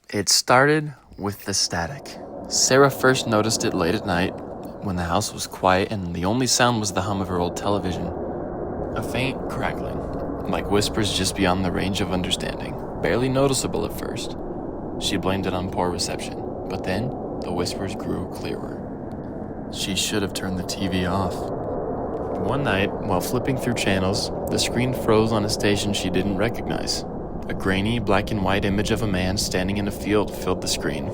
It started with the static. Sarah first noticed it late at night when the house was quiet and the only sound was the hum of her old television. A faint crackling, like whispers just beyond the range of understanding, barely noticeable at first. She blamed it on poor reception, but then the whispers grew clearer. She should have turned the TV off. One night, while flipping through channels, the screen froze on a station she didn't recognize. A grainy, black and white image of a man standing in a field filled the screen.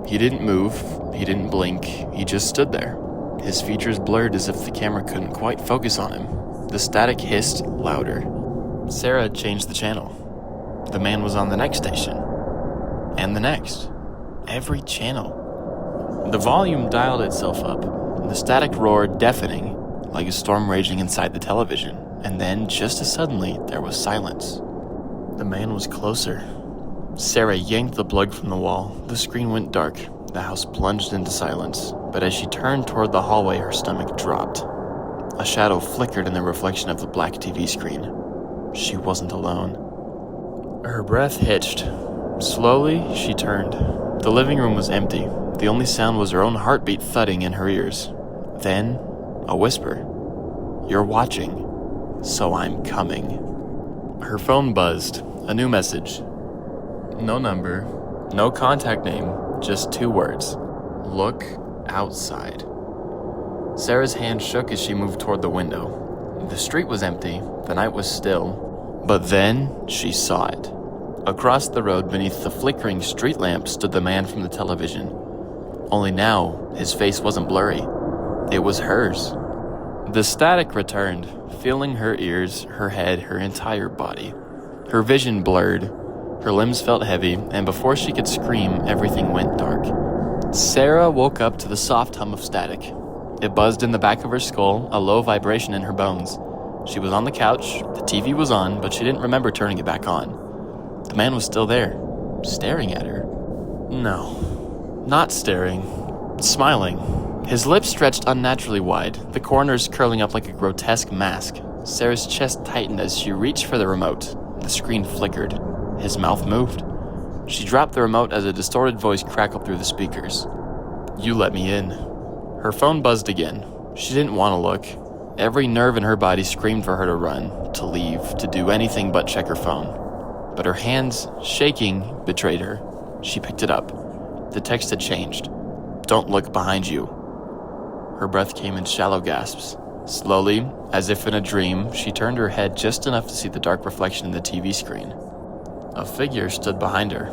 He didn't move, he didn't blink, he just stood there. His features blurred as if the camera couldn't quite focus on him. The static hissed louder. Sarah changed the channel. The man was on the next station. And the next. Every channel. The volume dialed itself up. The static roared, deafening, like a storm raging inside the television. And then, just as suddenly, there was silence. The man was closer. Sarah yanked the plug from the wall. The screen went dark. The house plunged into silence. But as she turned toward the hallway, her stomach dropped. A shadow flickered in the reflection of the black TV screen. She wasn't alone. Her breath hitched. Slowly, she turned. The living room was empty. The only sound was her own heartbeat thudding in her ears. Then, a whisper. "You're watching, so I'm coming." Her phone buzzed. A new message. No number, no contact name, just 2 words. Look outside. Sarah's hand shook as she moved toward the window. The street was empty, the night was still. But then she saw it. Across the road beneath the flickering street lamp stood the man from the television. Only now, his face wasn't blurry. It was hers. The static returned, filling her ears, her head, her entire body. Her vision blurred. Her limbs felt heavy, and before she could scream, everything went dark. Sarah woke up to the soft hum of static. It buzzed in the back of her skull, a low vibration in her bones. She was on the couch, the TV was on, but she didn't remember turning it back on. The man was still there, staring at her. No, not staring, smiling. His lips stretched unnaturally wide, the corners curling up like a grotesque mask. Sarah's chest tightened as she reached for the remote. The screen flickered. His mouth moved. She dropped the remote as a distorted voice crackled through the speakers. "You let me in." Her phone buzzed again. She didn't want to look. Every nerve in her body screamed for her to run, to leave, to do anything but check her phone. But her hands, shaking, betrayed her. She picked it up. The text had changed. "Don't look behind you." Her breath came in shallow gasps. Slowly, as if in a dream, she turned her head just enough to see the dark reflection in the TV screen. A figure stood behind her,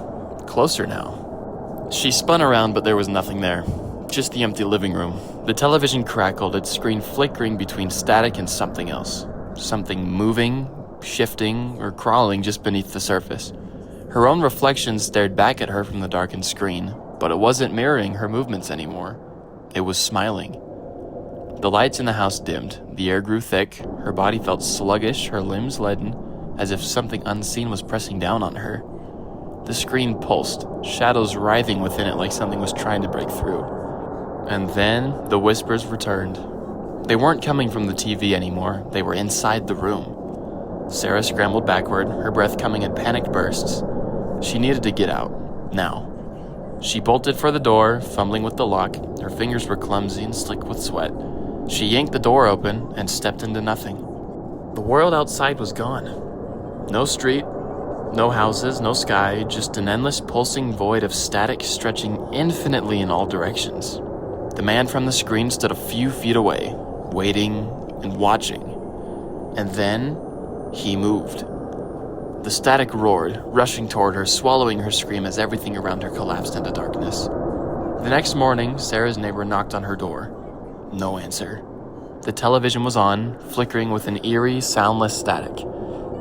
closer now. She spun around, but there was nothing there. Just the empty living room. The television crackled, its screen flickering between static and something else. Something moving, shifting, or crawling just beneath the surface. Her own reflection stared back at her from the darkened screen, but it wasn't mirroring her movements anymore. It was smiling. The lights in the house dimmed. The air grew thick. Her body felt sluggish, her limbs leaden, as if something unseen was pressing down on her. The screen pulsed, shadows writhing within it like something was trying to break through. And then the whispers returned. They weren't coming from the TV anymore. They were inside the room. Sarah scrambled backward, her breath coming in panicked bursts. She needed to get out. Now. She bolted for the door, fumbling with the lock. Her fingers were clumsy and slick with sweat. She yanked the door open and stepped into nothing. The world outside was gone. No street, no houses, no sky, just an endless pulsing void of static stretching infinitely in all directions. The man from the screen stood a few feet away, waiting and watching. And then, he moved. The static roared, rushing toward her, swallowing her scream as everything around her collapsed into darkness. The next morning, Sarah's neighbor knocked on her door. No answer. The television was on, flickering with an eerie, soundless static.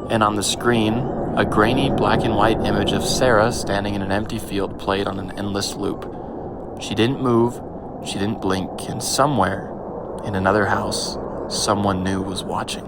And on the screen, a grainy black and white image of Sarah standing in an empty field played on an endless loop. She didn't move, she didn't blink, and somewhere, in another house, someone new was watching.